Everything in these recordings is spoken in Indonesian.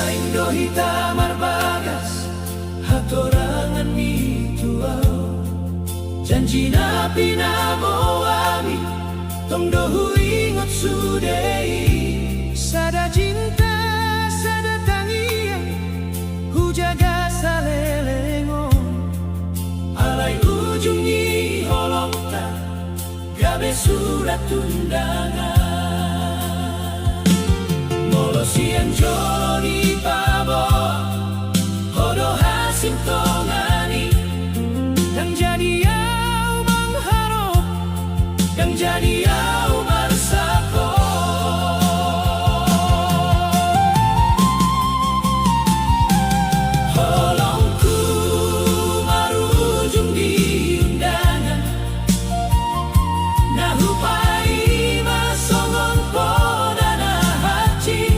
Saindo hita marbagas hatorangan mituau janji na pinamoami tong dohu ingot sudei sada cinta sada tangian hujaga salelengon alai ujungi holokta gabe surat tundangan siang joni pabo hodo hasim tongani yang jadi au mengharap yang jadi au marsako holongku marujung di undangan nahupai masongon podana haji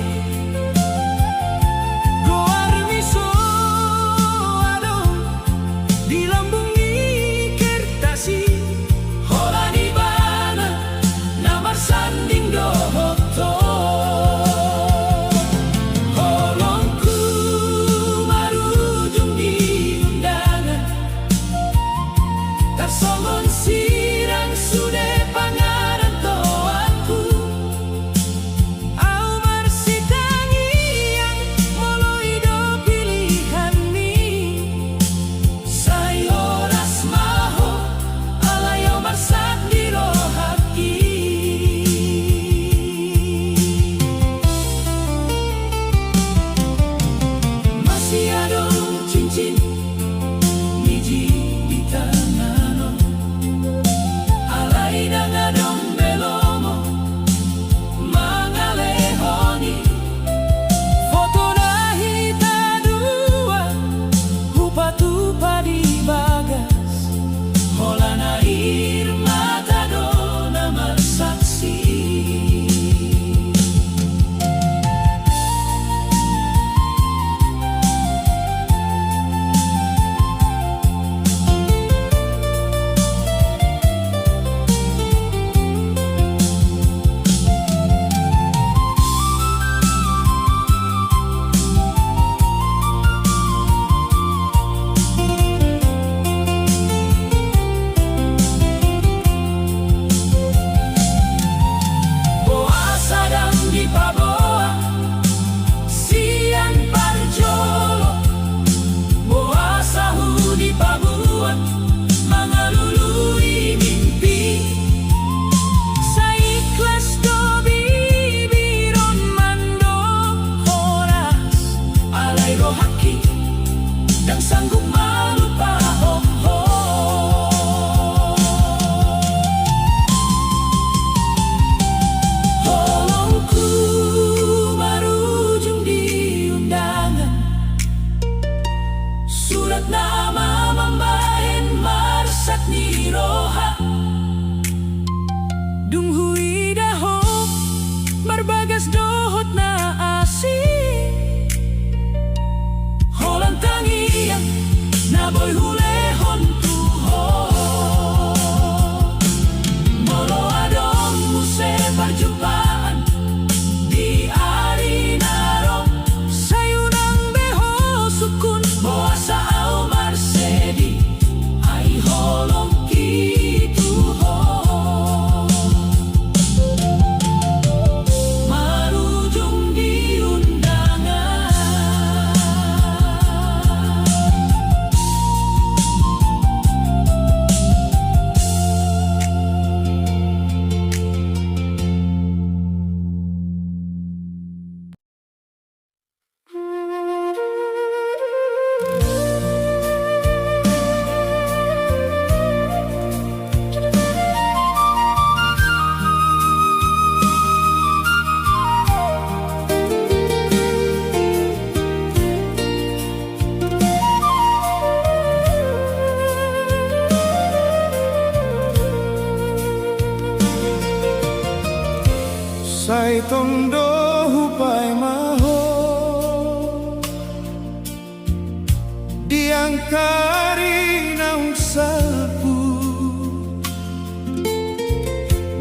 Sai tong do hupai maho diangkari naung sapu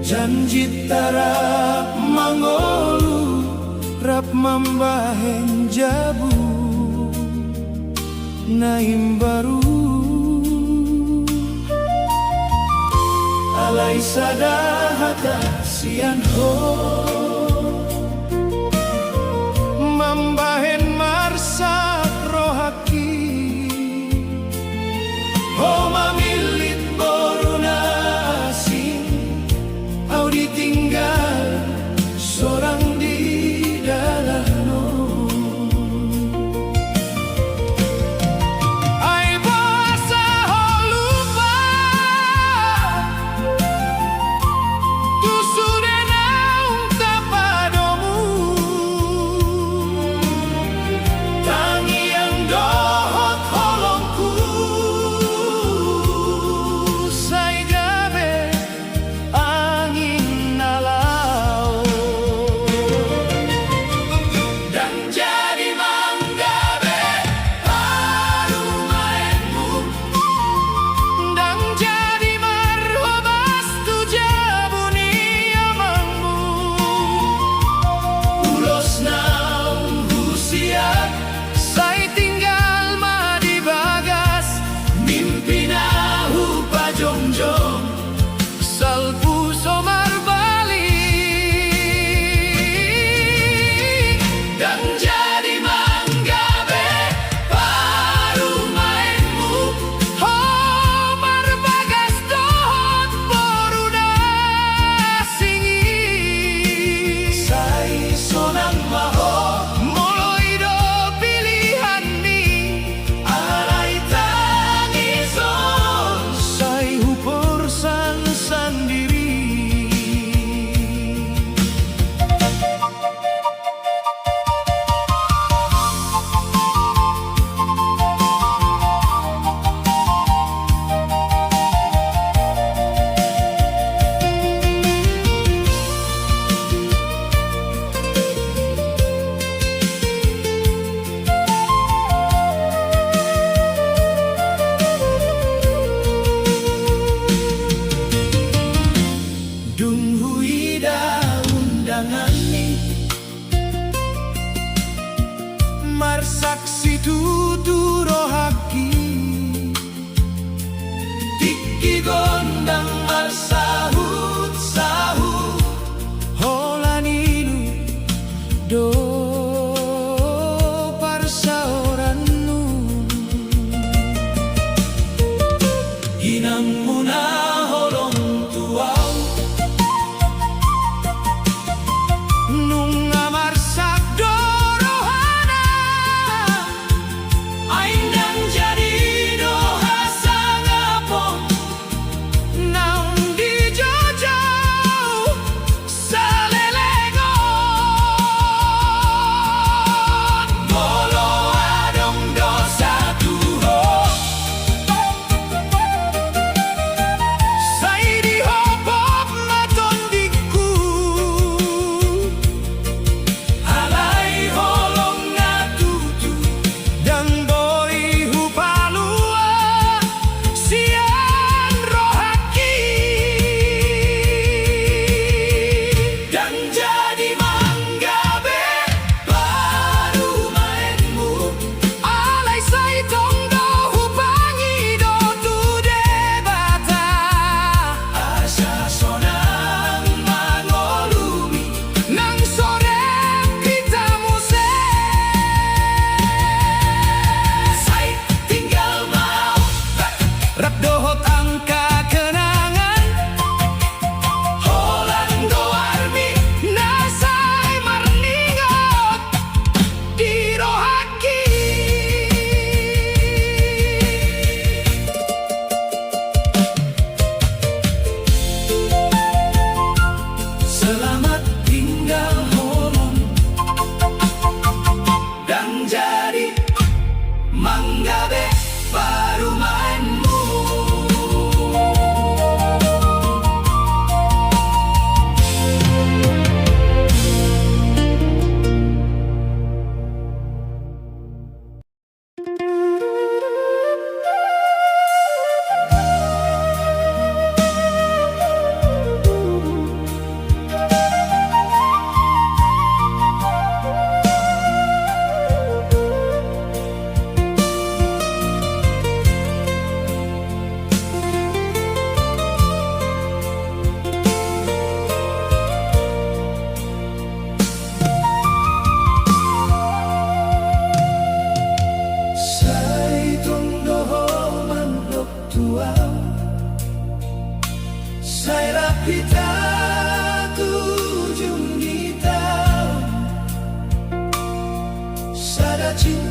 janji tarap mangolu rap mambahen jabu naim baru alai sadahata sian ho mambahen marsak rohaki ho mamilit boruna asing au ditinggal seorang di dalam marsaksi tutu rohaki tiki gondang marsahut sahut holaninu do parsaoranu hinang muna holong tuau nunga marsak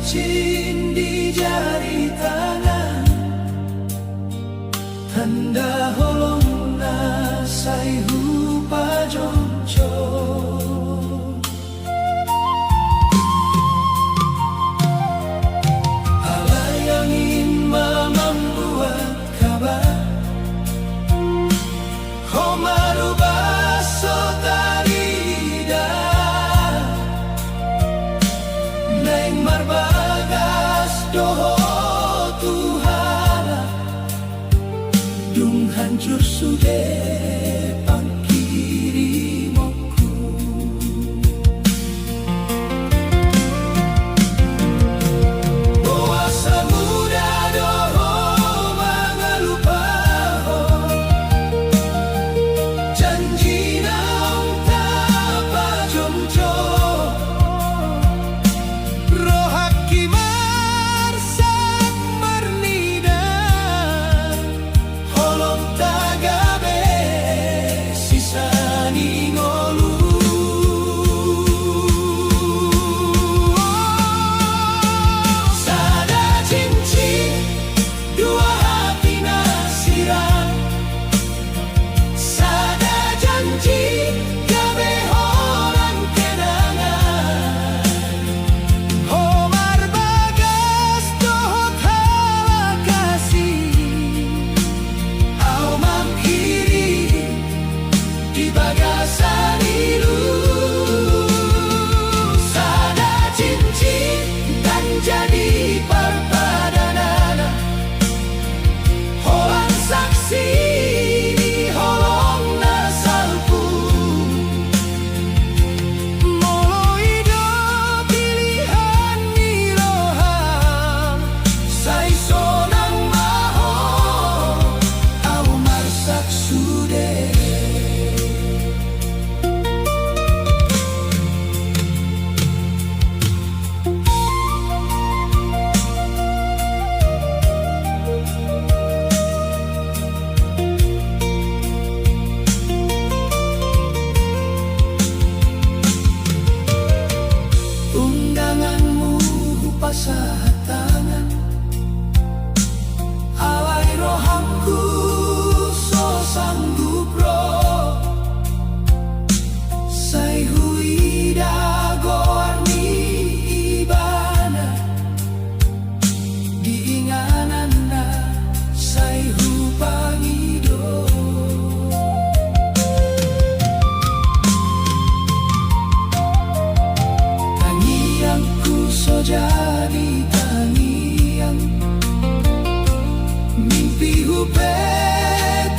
cincin di jari tangan, tanda holong na say hupa jonco. Halayangin membuat kabar, kau merubah sotarida, neng marbagas doho Tuhana, dung hancur sudah pangkirimoku. Puasa muda doho mangalupaho, janji naong tapa jomjo. Rohaki marsak marnida, Holong tagabe sisani ngolu. Sada cincin dua hati nasiran, sada janji gabe orang kenangan. Homar bagas dohot halakasi, Au mangkiri di bagasan ilu, sada cincin dan jadi perpadanan. Holang saksi di holong nasalku, molo ido pilihan miloham. say sonang maho au marsak sude. Undanganmu pasah tangan, alai rohamku so sanggup roh, say huida goarni ibana, diinganan na say hupangido. Tangiangku so jadi tangiang, mimpi hupe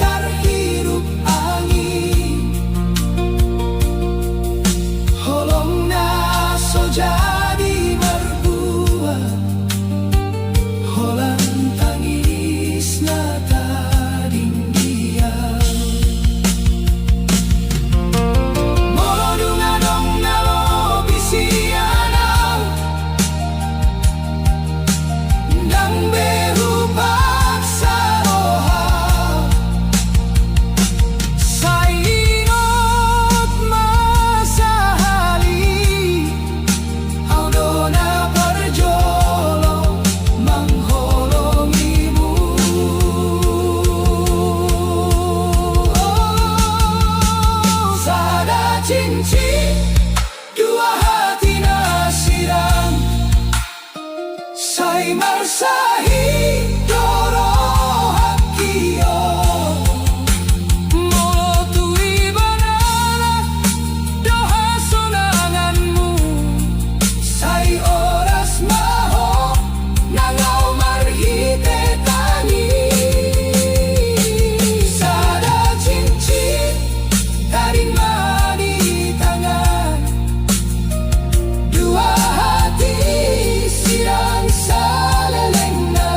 terhirup angin. Holong na so jadi berbuah, holang tangis na tading diam. Molo dungadong ngalo bisianau, ndang beru paksa rohau. Saingot masahali, Audona berjolong mengholongimu. Sada cincin dua hati nasiran, say marsahi doro hakio. molo tui banana doha sonanganmu. Say oras maho nangau marhite tangi, sada cincin taring mani tangan, dua hati sirang salelengna.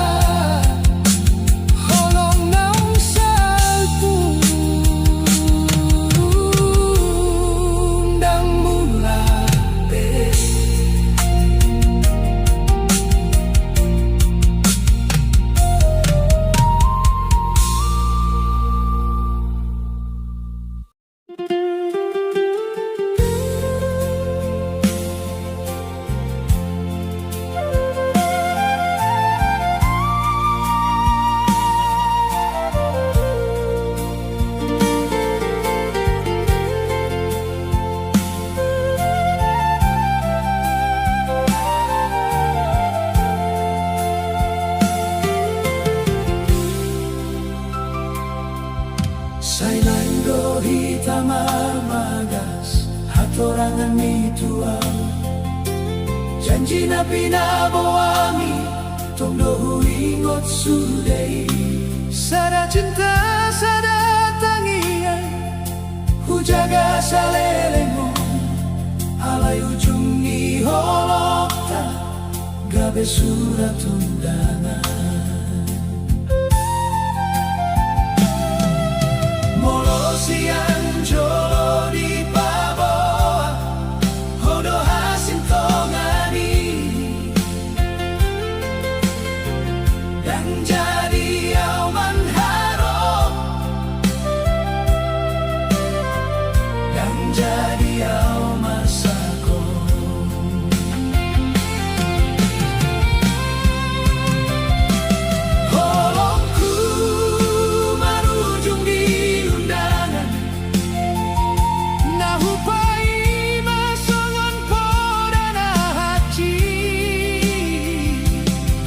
janji na pinabuami tunggu huingot sudai. Sada cinta sada tangian, Hujaga salelemo alay ujung ni holokta gabe surat undangan. Molo siang jolo di Paboa hodo hasin tongani dan jadi auman harap dan jadi auman sako. Holongku marujung di undangan nahupai masongon podana haji.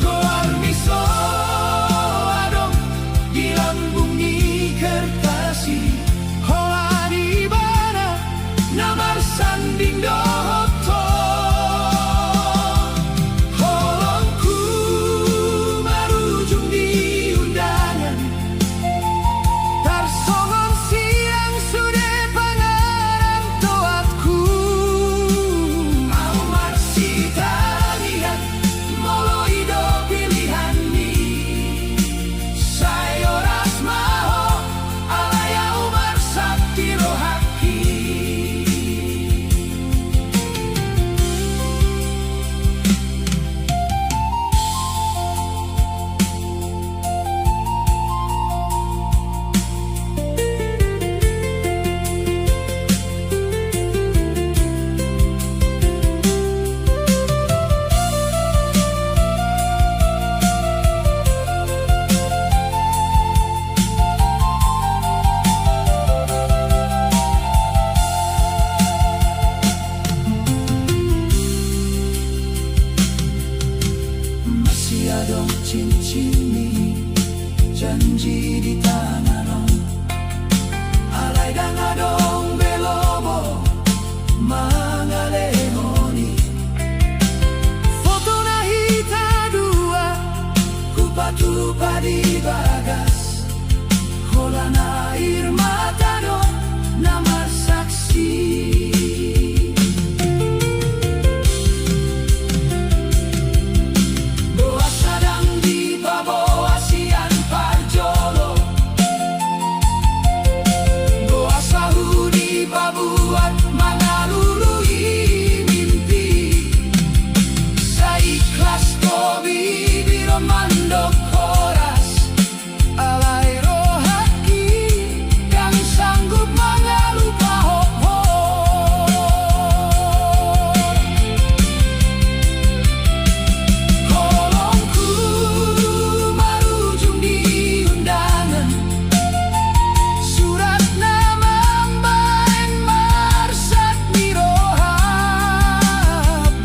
goar miso adong di lambung ni kertasi Hola di bana namar sanding dohoto. Holongku marujung di undangan tarsongon siang sudah pangaran toatku. Aumar sitanian molo ido pilihan ni sayoras maho alay Aumar sakti rohaki. Masih adong cincin ni janji di tangan on alay dang adong belobo mangalehoni Foto na hita dua, kupatupa di bagas hola na air mata do namar saksi. Doa sadang di Paboa sian parjolo doa sahu di Pabuat mangalului mimpi saikhlas kobi di romando koras alay rohaki yang sanggup mengalupa hoho. Holongku marujung di undangan surat nama mbang marsat mirohab.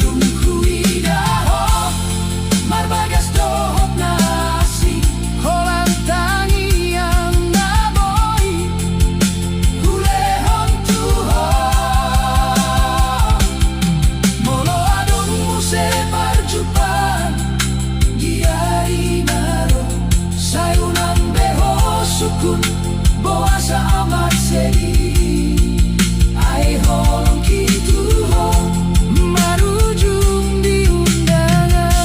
tungku idaho marbagas dohop nasi Holan tangian naboy, hulehon tuho molo adong muse parjupan giari naro sayunan beho sukun boasa amat sedi ai holong kituho marujung di undangan.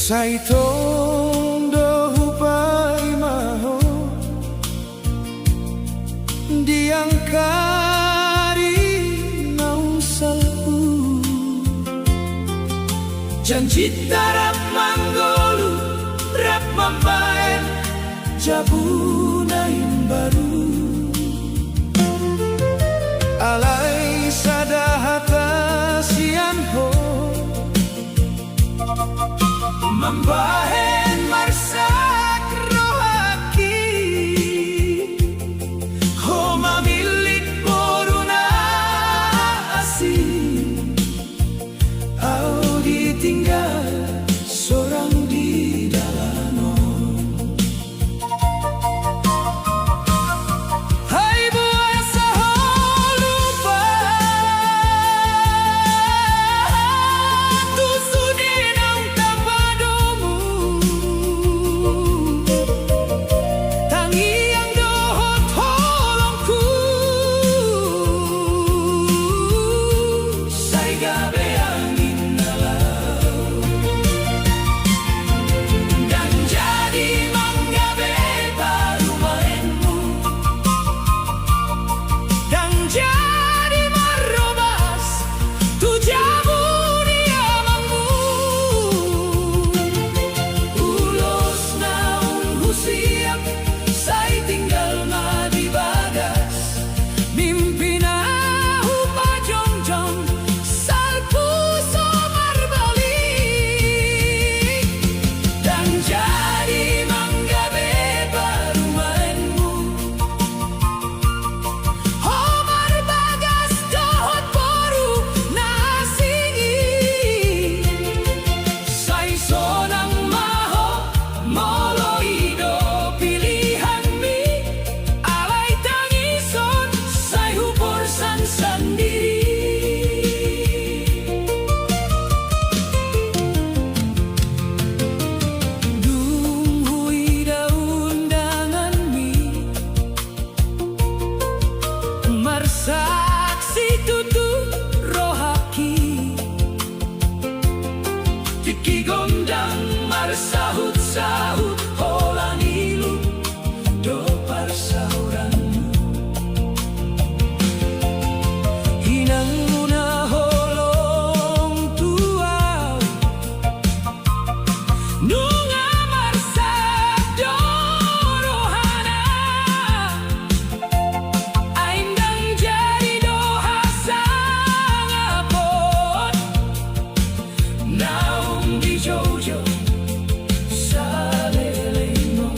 Saitong dohupai maho diangkari naung salpu Dan cita rap manggolu, rap mambaen, jabunain baru. Alay sadahata sian ho Mambahen marsak rohaki, ho mamilik poruna asing, au ditinggal seorang di dalanon. Hai buaya saholupa tusudin ang tapadomu tangi ang dohot holongku Say gabi angin nalaw, dan jadi manggabe baru mainmu. dan jadi marobas tujamu diamangmu Ulos naung husiap, say tinggal na di bagas. mimpi na upa jongjong sal puso marbalik Dan jadi manggabe baru mainmu. Homar bagas dohot boru nasingi Say sonang maho, molo ido pilihan mi. alay tangison Say huborsan sendiri. Dunghui undangan mi marsaksi tutu rohaki Tiki gondang marsahut-sahut holang ilu do parsauran. hinang muna holong tuaw nunga marsak dorohana aindang jadi doha sangapot Naung di Jojo sa lelemo,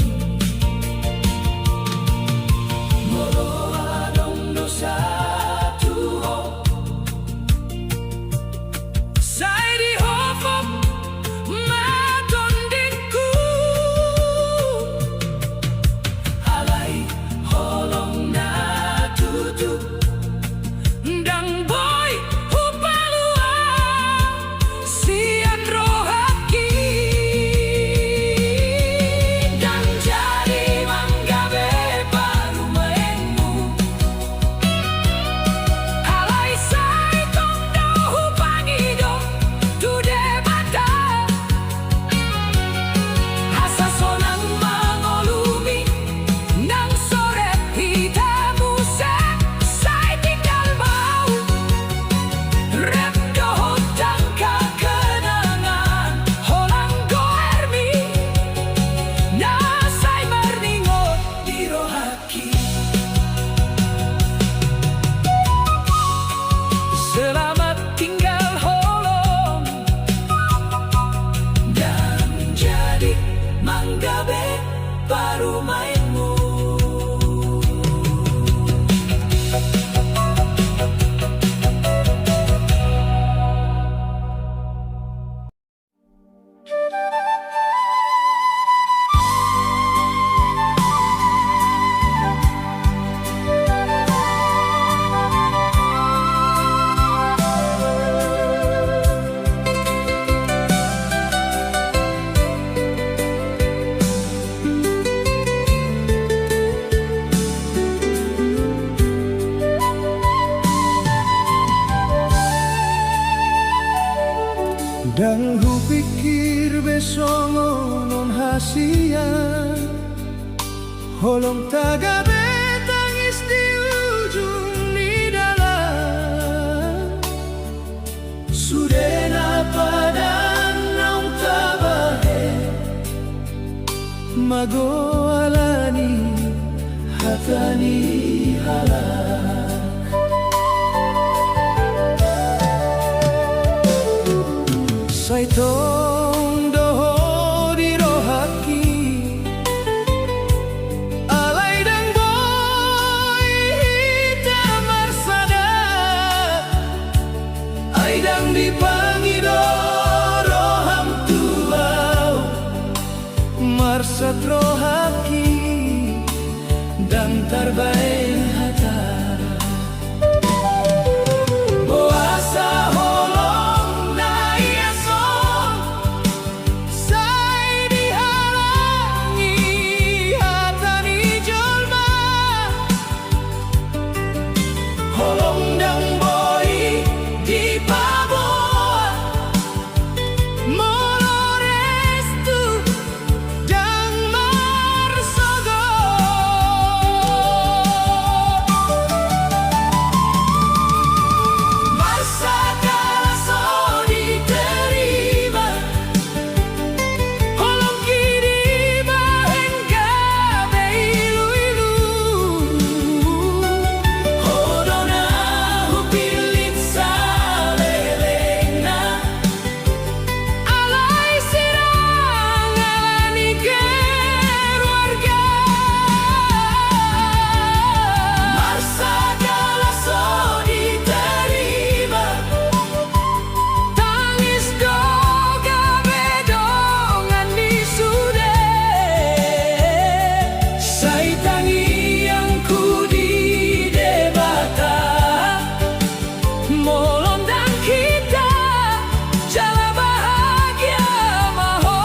molo adong dosa tuho. Say di hofop matondinku Alay holong na tutu, Dang boy hupalua sian rohaki dan jadi manggabe baru mainmu. alay say kong daw hupangido tude bata Asa sonang mangolumi, nang sore hitamu say tinggal mau rem dohot tangka kenangan. holang goermi na say marningot Di rohaki, selamat tinggal holong dan jadi manggabe baru mainmu. Dan hupikir besok non hasian holong tagabe tangis di ujung ni dalam Sudena padan magoalani hatani halak. Saitong doho di rohaki alay dang boy hita marsada ay dang di pangido roham tuaw marsat rohaki dan tarbaeng hatara boasa holong na iason say dihalangi hatani jolma holong dang boy di paboa molo restu dang marsogo masa kalaso diterima holong kini bahengga beilu-ilu hodona hupilit salelena alay sirang alani keluarga masa kalaso diterima tangis doga bedongan di sude say tangi yang ku di debata molondang kita jala bahagia maho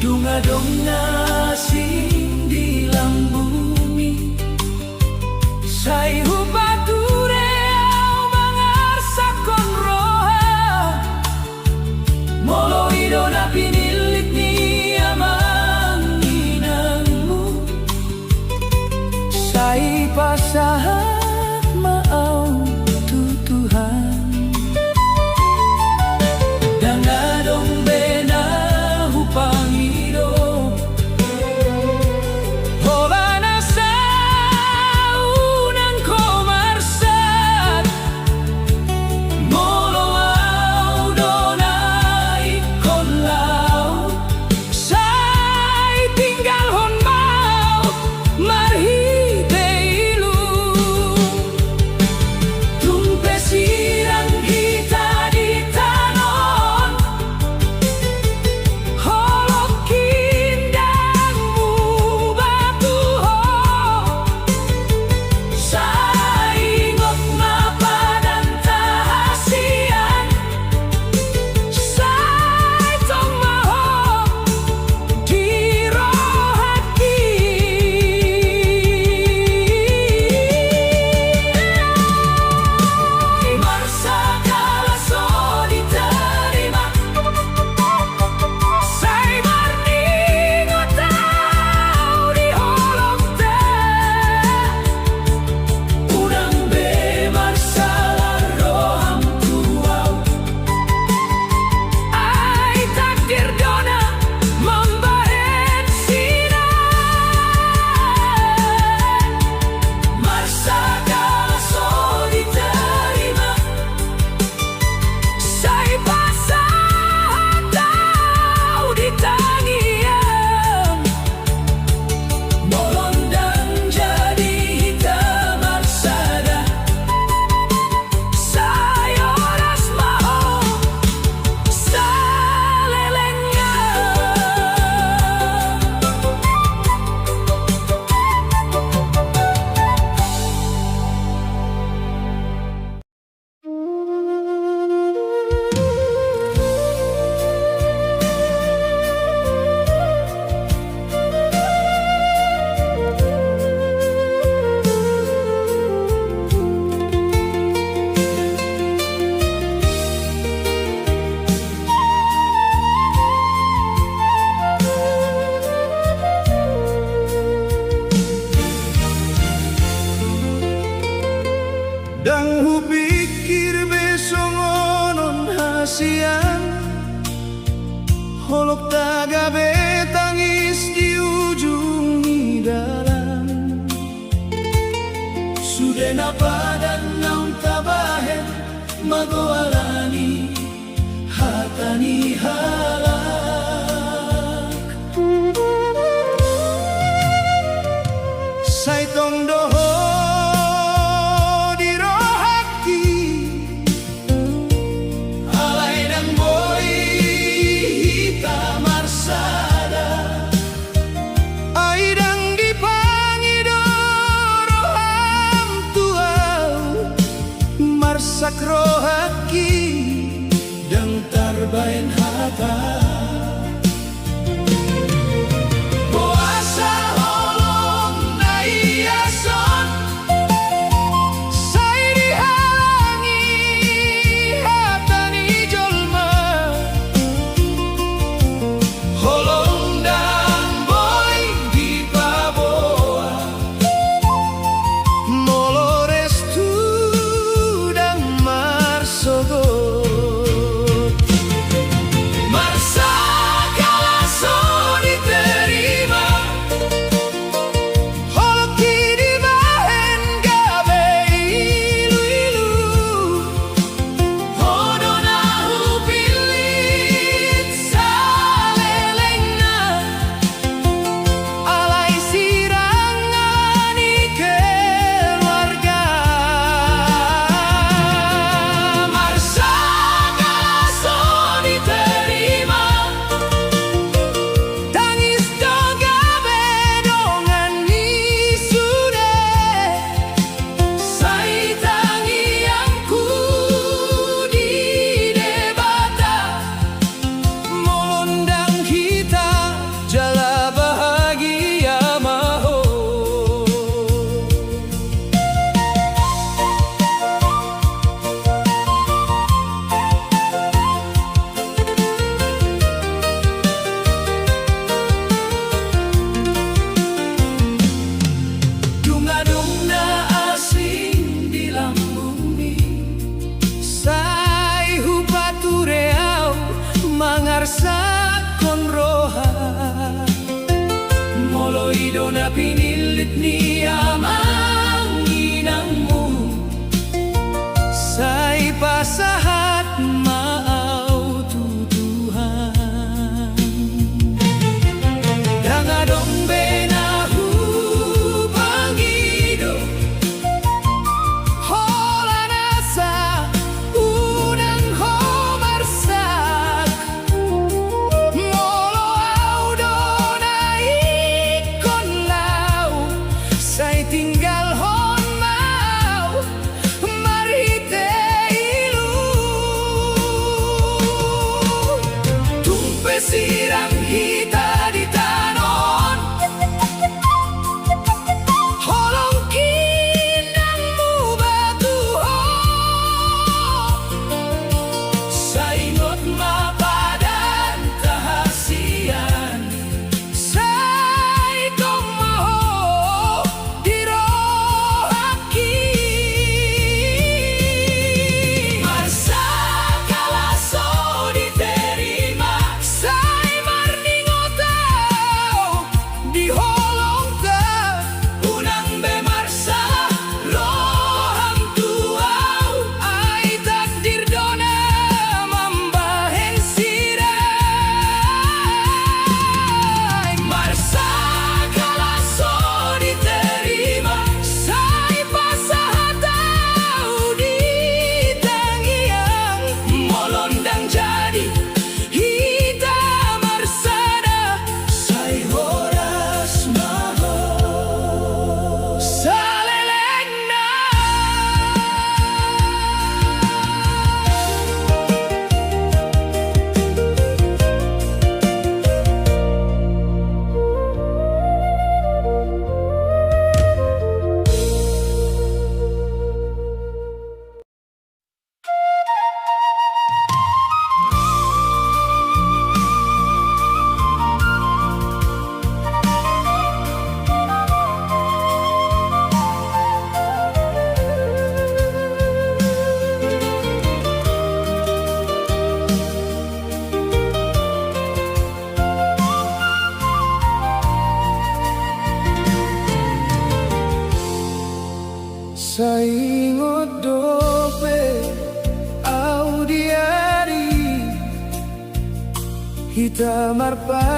dunga-dunga sing di lambumi say hubature au mangarsakon roha molo idona pinilit ni amanginangmu say pasahat maau tutuhan dangadong bena hupangido gabe tangis di ujung dalam. Sudah napa dan naun tabahen magoalani hatani halak. Saitong doho di rohaki alay ng boy hita marsada ay dang di pangidoro ang tuaw marsak rohaki dang tarbayan hata. Sakon roha moloido na pinilit niya manginangmu sa ipasahat maaw tutuhan dangadong benahu pangido hola nasa unang homarsak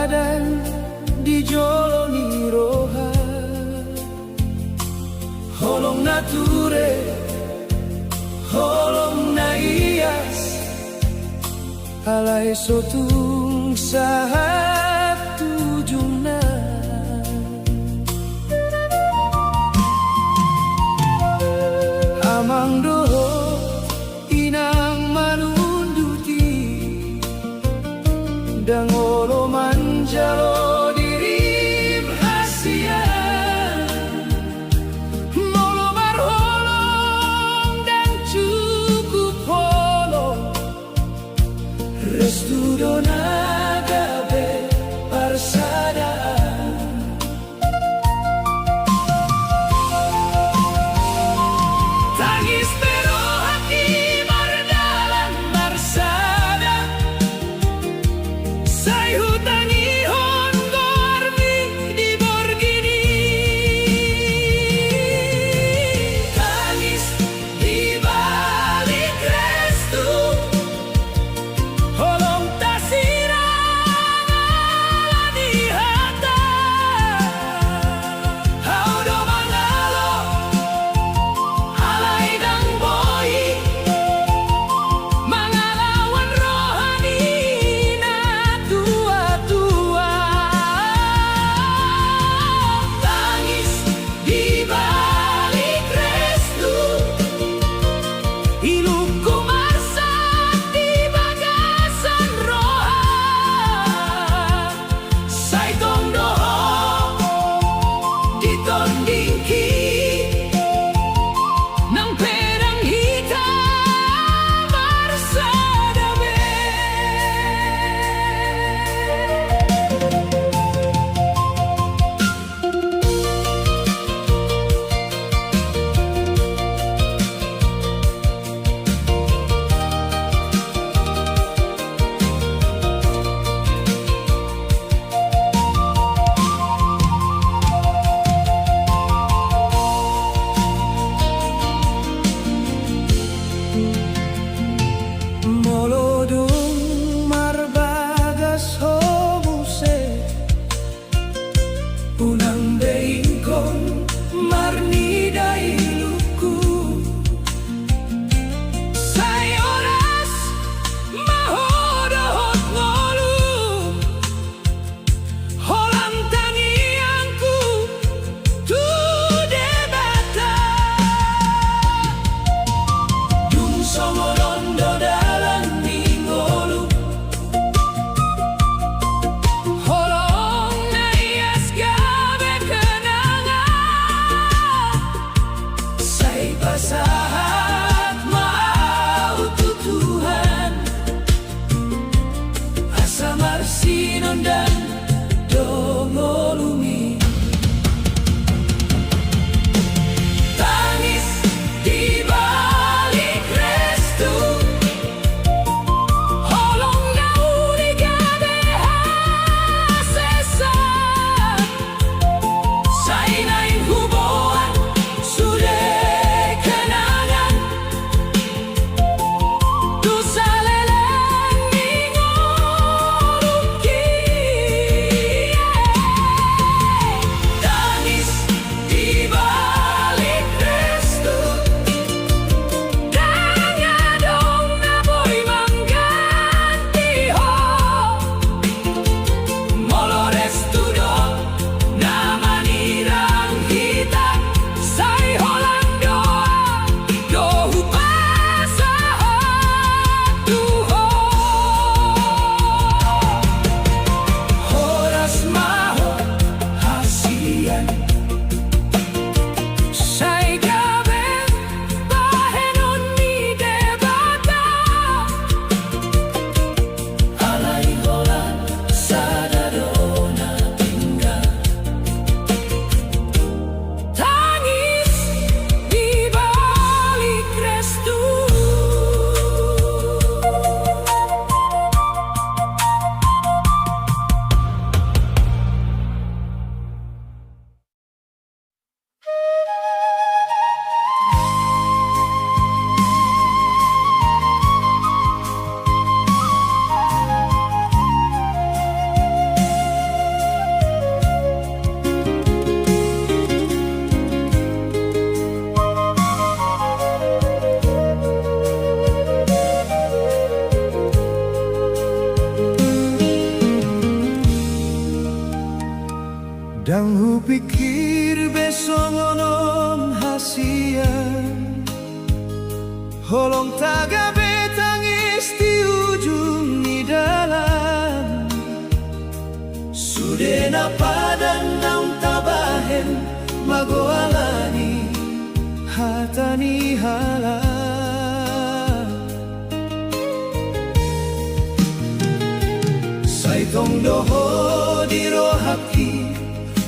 badan dijoloni roha, holong nature, holong na iyas, alay sotung sahat tujung na. Amang doho inang manunduti, dangolo manjalo dirim hasian, molo marholong dan cukup holong, restu dona gabe parsadaan. Tangis pero hati mardalan marsada, say hutangi hon gormi di borgini. Tangis di balik restu, holong tasirang ala di hata. Hau do mangalo alay dang boy, mangalawan rohani na tua-tua. Tangis di balik restu, iluku marsat di bagasan roha, say tong doho di tondingki nang perang hitam marsadabe. Molodong marbagas homuse, unang beingkon marnida iluku, say oras mahodahot ngolu, holang tangianku tu debata. Dung somorondo dalan ningolu, holong na iyas gabe kenangan, say pasahat mau tutuhan, asa marsinon dan dongolumi. Tangis di balik restu, holong na gabe hasesat, say nain huboan sudah kenangan, tu saleleng ningoluki. Dang hupikir besok ngonon hasia Holong tagabe tangis di ujung di dalam Sudena padan naung tabahen magoalani hatani hala Saitong doho di rohaki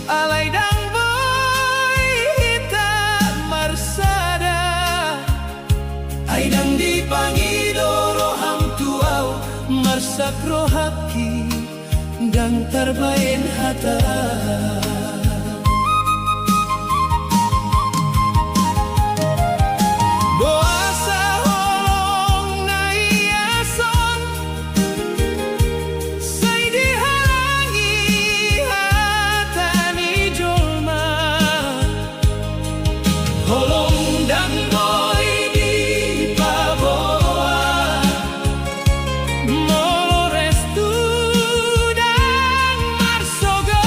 alay dang boy hita marsada ay dang di pangido rohang tuaw marsak rohaki dang tarbain hata boasa holong na iason say dihalangi hata ni jolma holong dang boy di paboa molo restu dang marsoga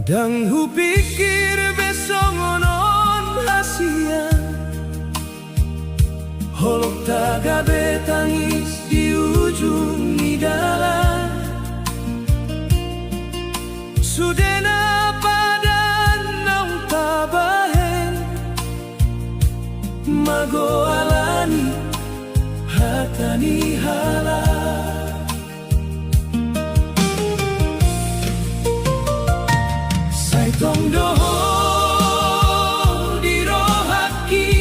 Dang hupikir besok ngonon hasia, holok tagabe tangis di ujung nidala. Sudena padan naung tabahen, mago alani hatani halak. Saitong doho di rohaki,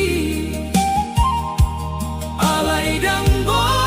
alay danggo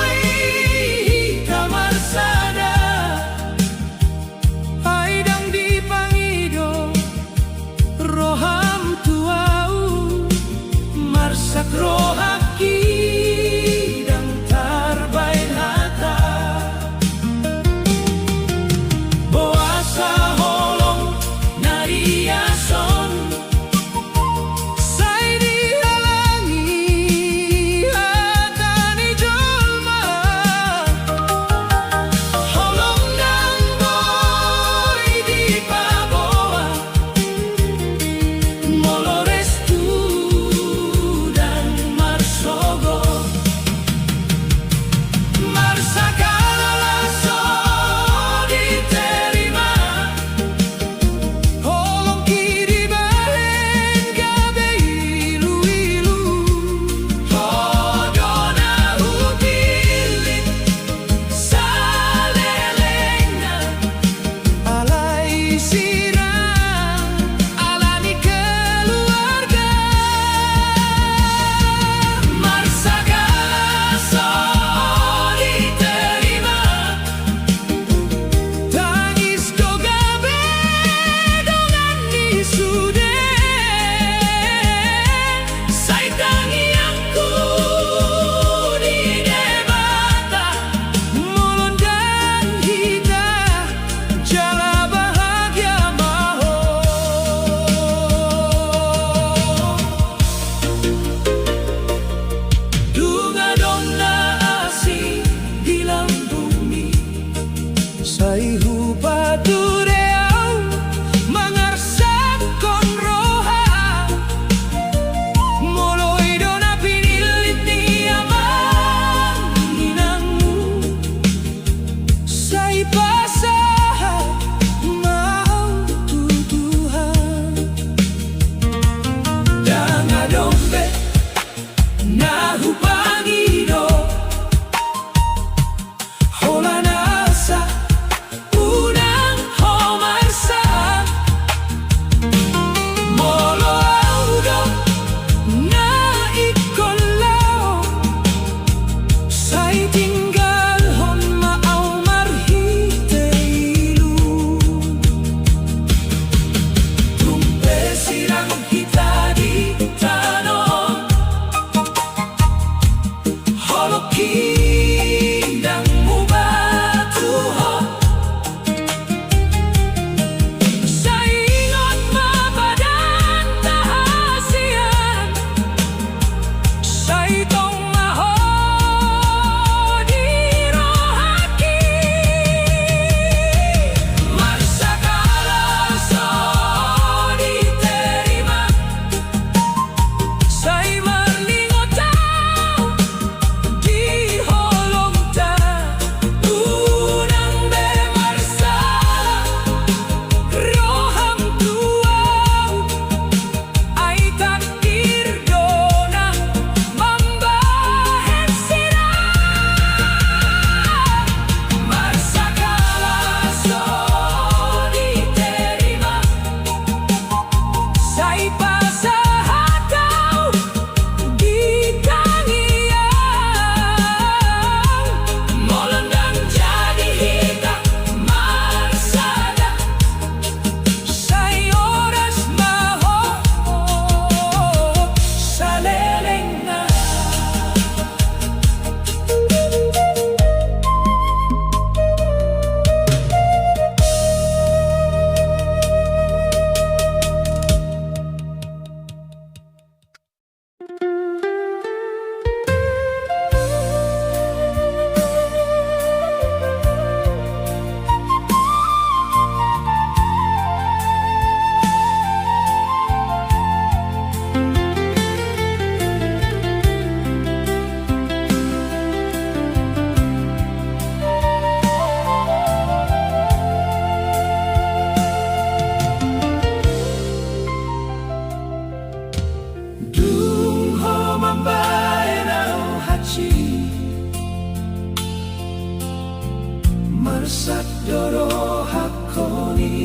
Mersadoro hakoni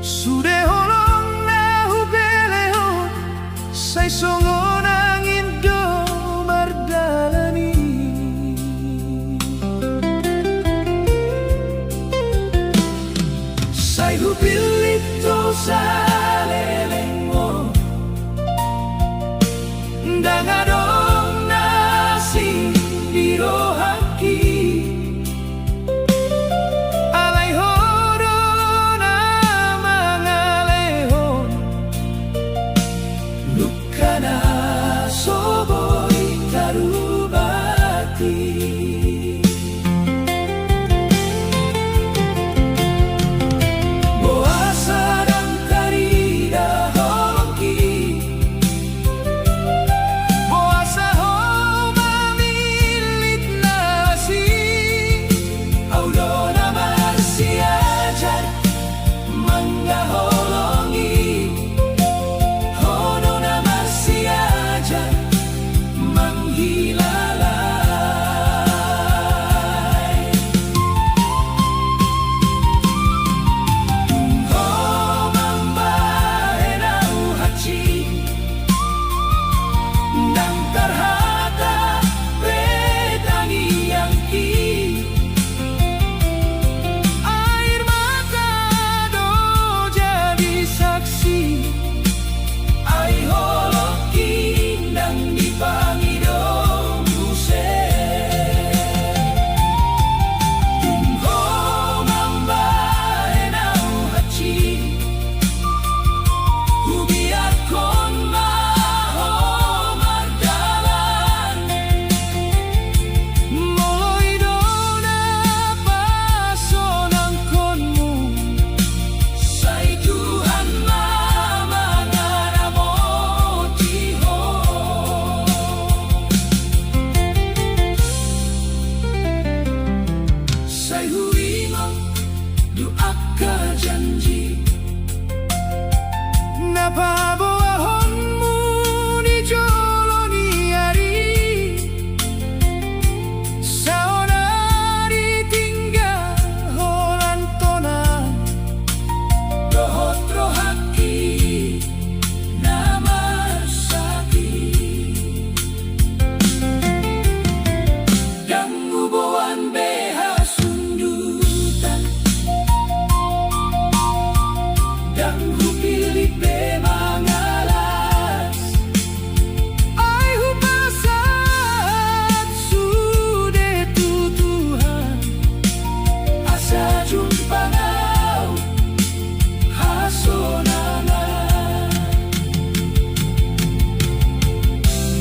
Sude holong na hubeleo Say songo nang indo mardalani Say hubilito sa lelengo Dangadong nasi diro haki Alay horo na mga lehon Luka na soboy karubati Boasa dan karida hongki Boasa ho mamilit na si Audo na marsiajan Mangga holongi Hono na marsiajan Manghilalay Ho mambahe na uhachi Nang tarhata Betangi yangki Air mata do jadi saksi Ay holoki nang dipangidong buset Ho mambahe na uhachi Ubiat kon maho magdalan Moloy do na paso ng konmo Say Tuhan mamangara mo tiho Say huwimang doa ka janji Napaboahon mo ni Jolo ni Ari Sa onari tinggal holantonan Rohotro haki namasaki Dangubuan beha sundutan Danggu pilit be mangalas Ay hupasat sude tutuhan Asa jumpa ngau hasonangan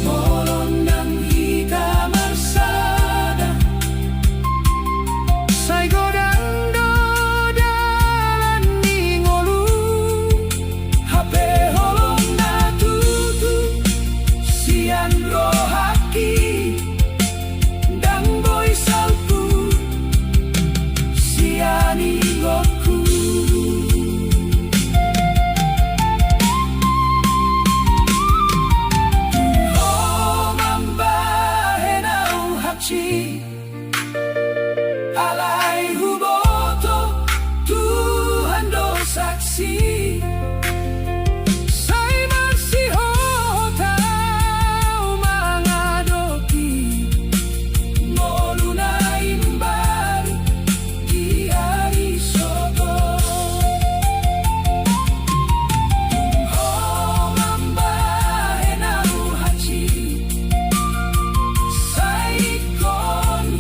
Molon ng hikamarsada Say godang do dalan ni ngolu Hape holong natutu Sian rohaki Dang boy salpu Siani goku Ho mambahe na uhachi Alay huboto Tuhan do saksi Say magsihotao mga doki Molu na imbari Di hari soto Ho mambahe na uhachi Say kon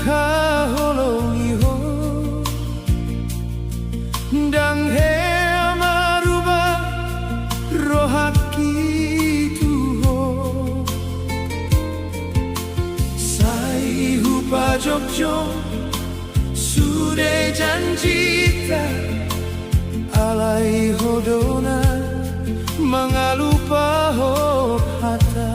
kaholong iho dang he maruba rohaki tuho sai hupa jokjo sude janjita alai hodona mangalupa ho hata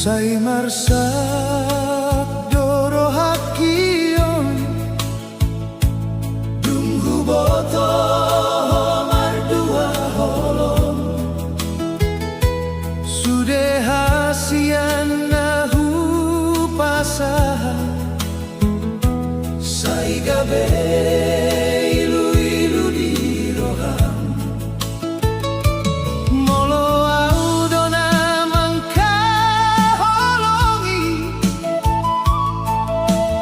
Sai marsak doro hakion Dunggu boto mardua holong Sudeha be ilu-ilu di roham molo au dona mangka holongi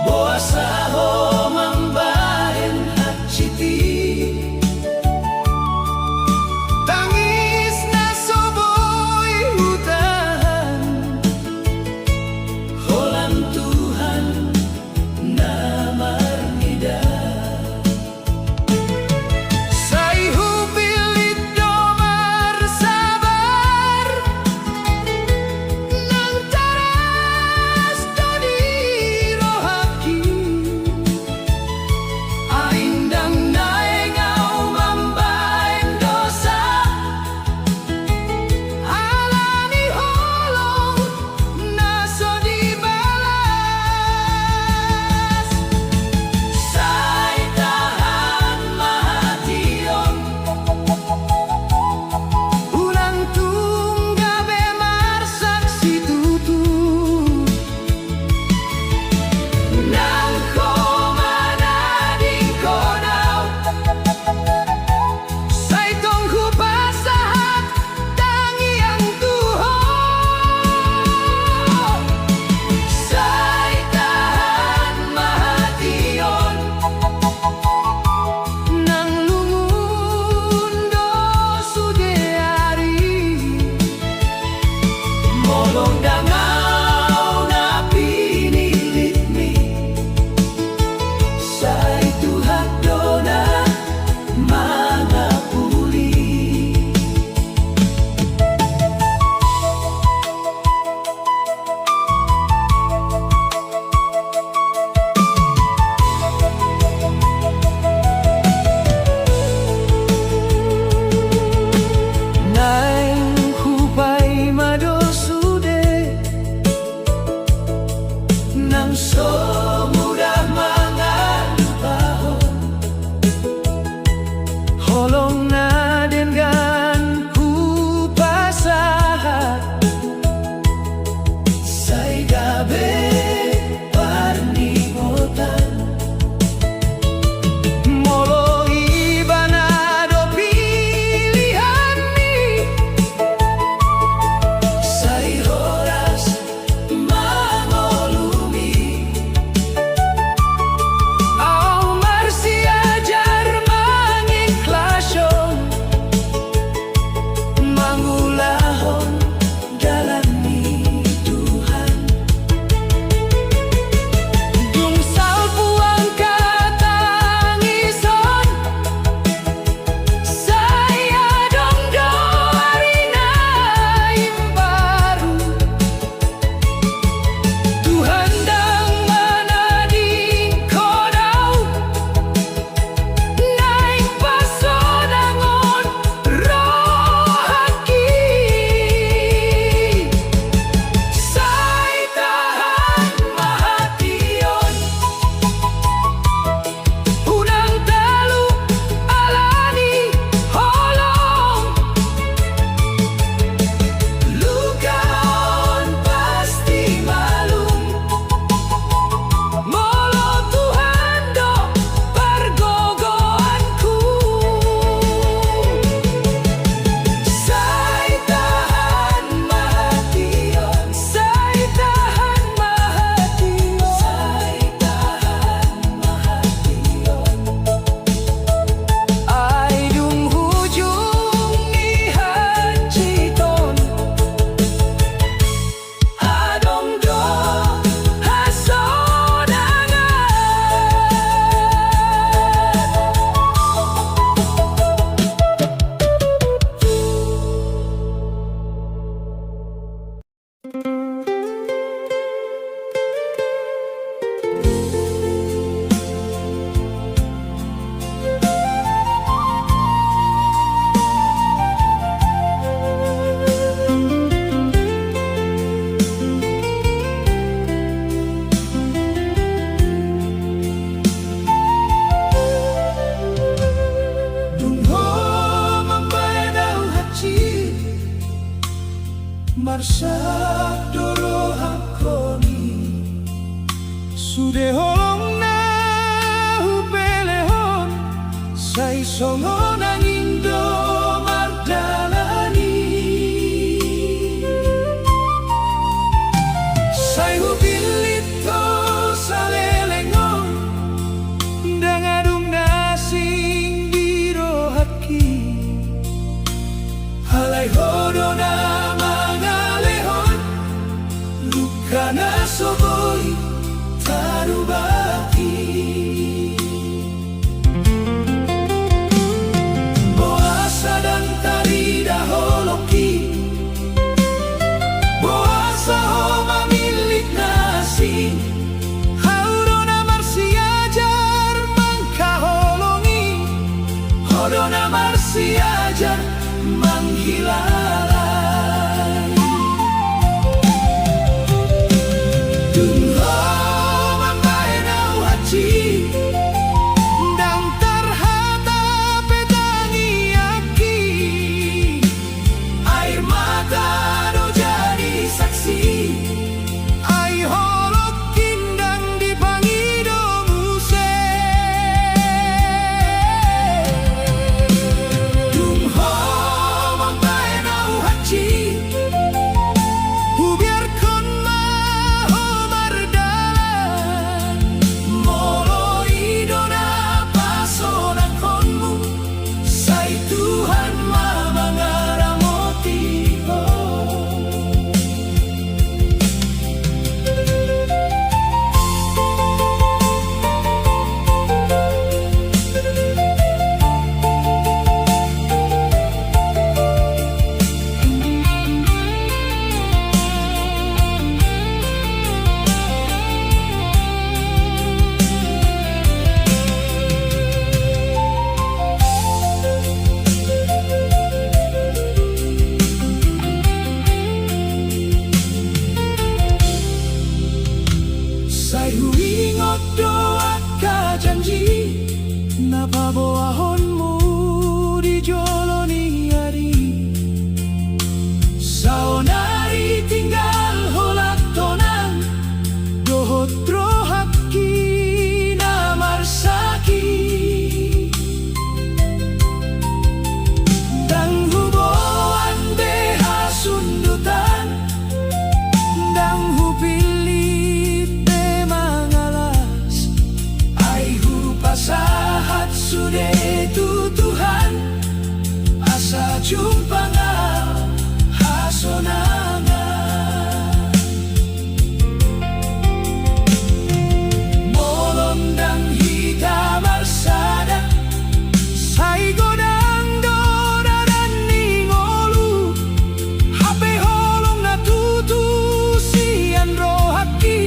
boasa ho mambahen haciti tangis na soboy hutan holan Tuhan na marnida Karena soboi tarubati Boasa dan tari daholoki Boasa homa milik nasi Haurona marsiajar mangkaholongi Hodona marsiajar manghilalai Tungho mambae nau haji Dang tarhata pedangi aki Air mata do jadi saksi Ai holok kindang dipangi do muse Tungho mambae nau haji Ubiarkan maho mardalan Molo idona pasonan konmu Sai Tuhan mamangaramotiho Sai huingot doa ka janji Napa boahonmu di joloni hari Saonari tinggal holak tonang Dohotro haki namarsaki Dang huboan deha sundutan Dang hupilit de mangalas Ai hupasahat sude tutuhan Asa jumpa nga hasonanga Molon dang hita marsada Sai godang dora dan ningolu Hape holong na tutu sian rohaki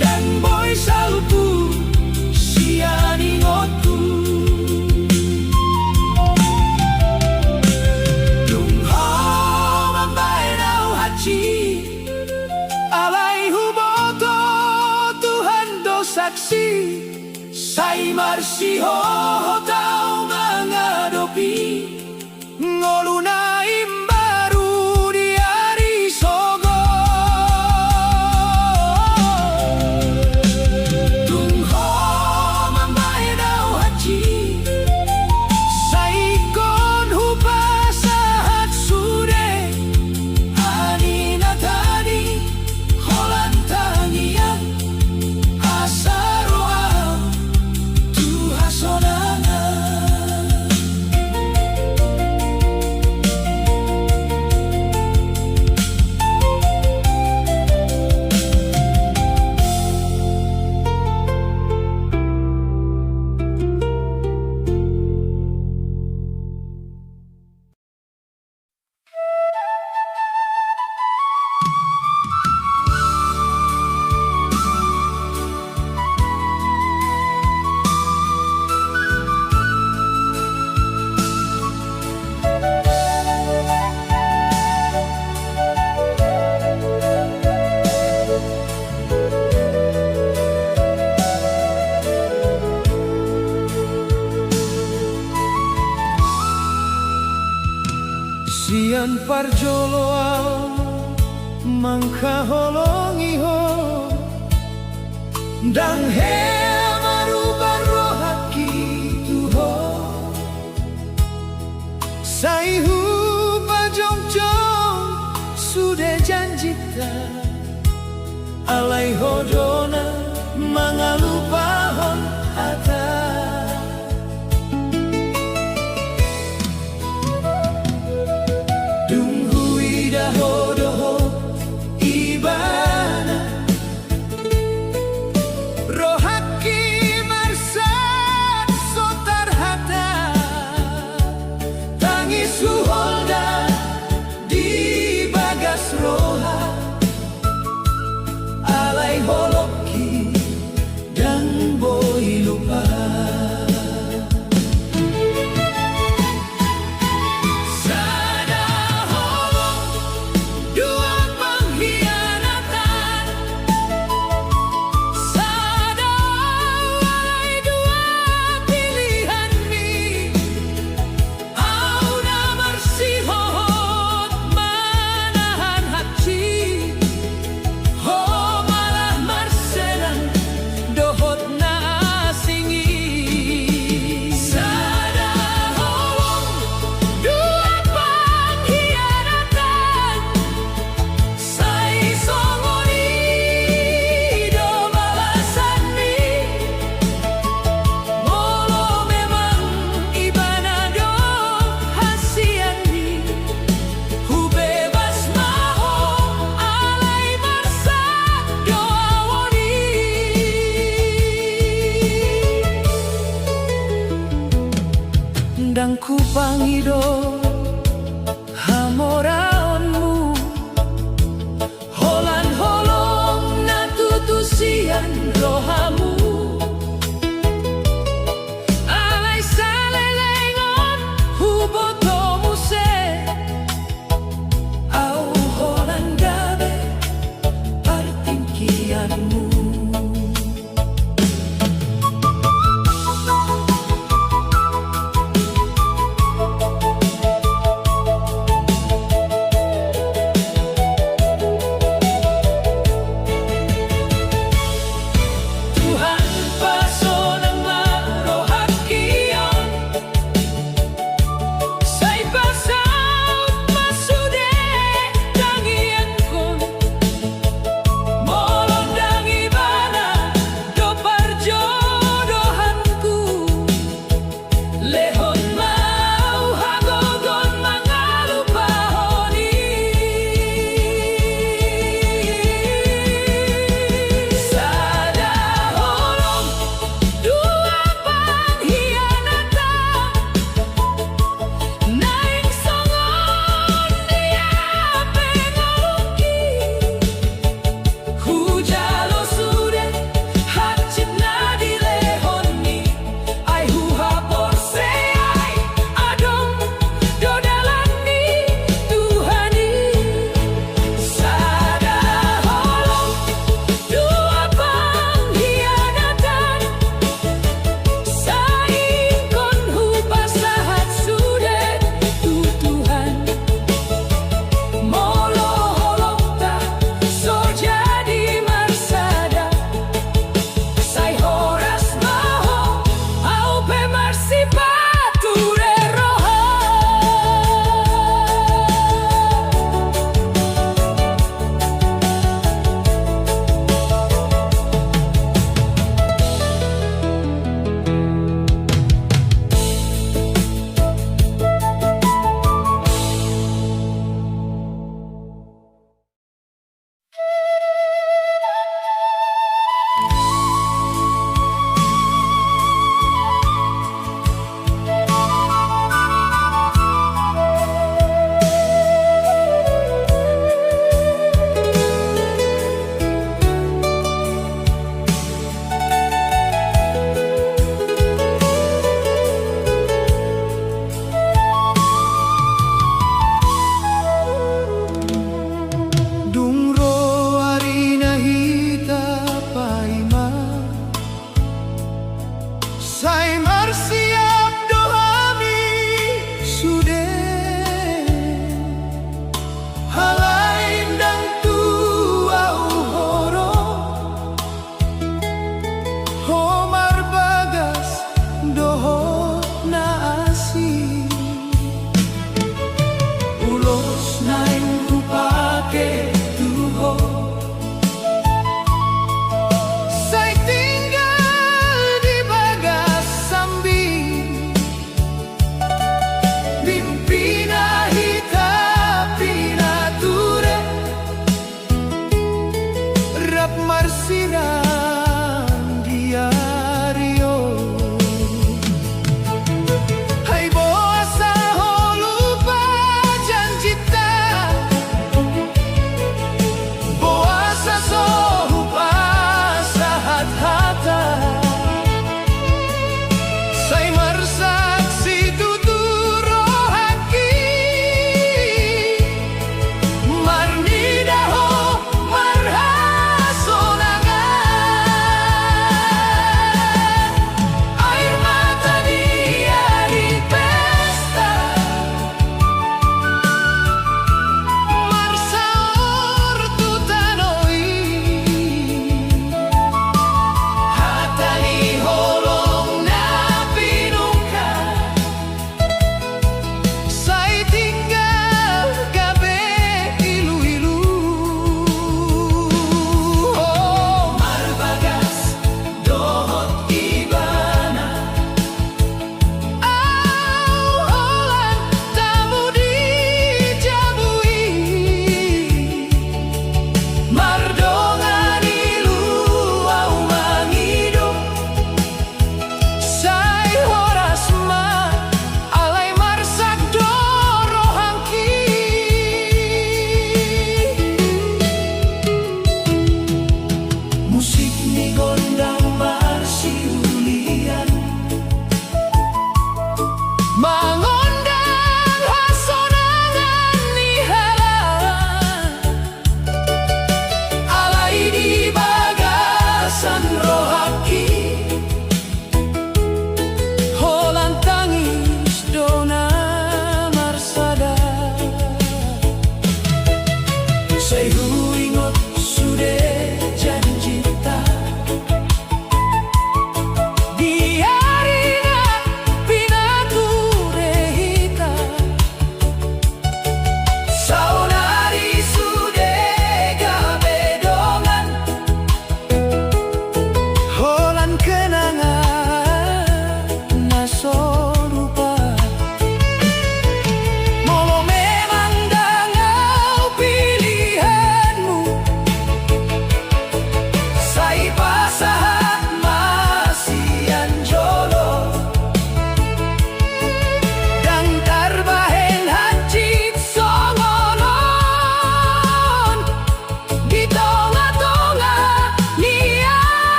Dan boy salpu sian ingotku Tungho mambae nau haji Alai huboto Tuhan do saksi Sai marsiho tau mengadopi Ngoluna imbaru di hari sogo Tungho mambae nau haji Sai kon hupasahat sude Ani natani holantangian Asaroa tu hasonanga Sian parjoloa mangka holongiho Dang he maruban rohaki tuho Sai hupa jong-jong sudah janjita Alai hodona mangalupahon hata Dunghui dahodoho iban Nang kupangido hamoraonmu holan holong natutusian rohamu alay salelengon hubotomu se au holan gabe partingkianmu.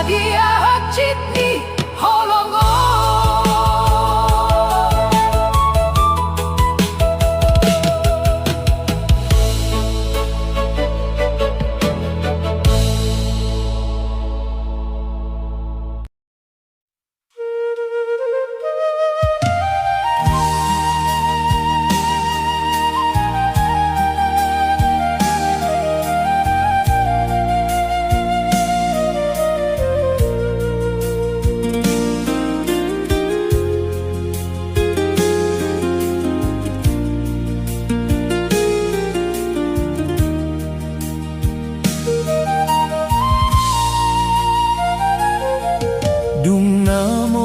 bahagia Citni Holongo. Dung Namo